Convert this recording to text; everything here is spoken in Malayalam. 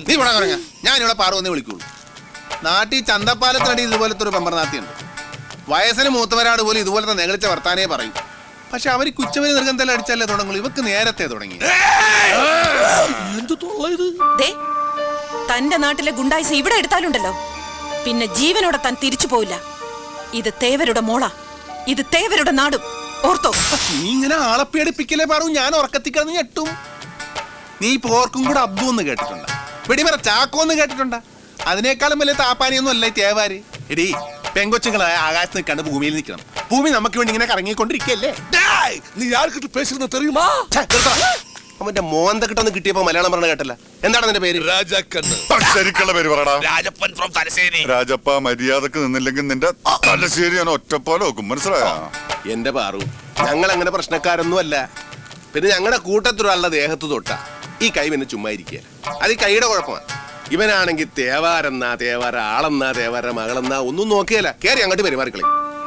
നീ ഇവിടെ തുടങ്ങ. ഞാൻ ഇവിടെ പാറുവെന്നേ വിളിക്കുള്ളൂ. നാട്ടിൽ ചന്തപ്പാലത്തിനടി ഇതുപോലത്തെ ഒരു പെമ്പർനാത്തിയുണ്ട്. വയസ്സിന് മൂത്തവരാട് പോലും ഇതുപോലത്തെ നെകളിച്ച വർത്താനേ പറയും. പക്ഷെ അവർ കുച്ചവര് നിർഗന്ധം അടിച്ചല്ലേ തുടങ്ങുള്ളൂ. ഇവക്ക് നേരത്തെ തുടങ്ങി. തന്റെ നാട്ടിലെ ഗുണ്ടായിസ് ഇവിടെ എടുത്താലുണ്ടല്ലോ, പിന്നെ ജീവനോടെ താൻ തിരിച്ചു പോവില്ല. ഇത് തേവരുടെ മോളാ, ഇത് തേവരുടെ നാടും. ഓർത്തോ? നീ ഇങ്ങനെ ആളപ്പിയടിപ്പിക്കലേ പാറു. ഞാൻ ഉറക്കത്തിക്കിടന്ന് ഞെട്ടും. നീ പോർക്കും കൂടെ അബ്ദു എന്ന് കേട്ടിട്ടുണ്ട? വെടിമറ ചാക്കോ എന്ന് കേട്ടിട്ടുണ്ട? അതിനേക്കാളും വലിയ താപ്പാനിയൊന്നും അല്ല തേവാര്. എടീ, പെങ്കൊച്ചുങ്ങളായ ആകാശത്ത് നിൽക്കാണ്ട് ഭൂമിയിൽ നിൽക്കണം. ഭൂമി നമുക്ക് വേണ്ടി ഇങ്ങനെ കറങ്ങിക്കൊണ്ടിരിക്കല്ലേ. നീ ആർക്കിട്ട് പേശുന്ന തെറിയുമാ? അവന്റെ മോന്ത കിട്ടൊന്ന് കിട്ടിയപ്പോ മലയാളം പറഞ്ഞ കേട്ടല്ല. എന്താണ് നിന്റെ പേര്? രാജാക്കണ്ണ്. ശരിക്കുള്ള പേര് പറടാ. രാജപ്പൻ ഫ്രോം തലശ്ശേരി. രാജപ്പ, മര്യാദക്ക് നിന്നില്ലെങ്കിൽ നിന്റെ തലശ്ശേരി ഞാൻ ഒറ്റപ്പാലം വെക്കും. മനസ്സിലായോ? എന്റെ പാറു, ഞങ്ങൾ അങ്ങനെ പ്രശ്നക്കാരൊന്നും അല്ല. പിന്നെ ഞങ്ങളുടെ കൂട്ടത്തിലുള്ള ദേഹത്ത് തൊട്ട ഈ കൈ പിന്നെ ചുമ്മാ ഇരിക്കുക. അത് ഈ കൈയുടെ കുഴപ്പമാണ്. ഇവനാണെങ്കിൽ തേവാരെന്നാ തേവാര, ആളെന്നാ തേവാര, മകളെന്നാ ഒന്നും നോക്കിയല്ല. കേറി അങ്ങോട്ട് പെരുമാറിക്കളി.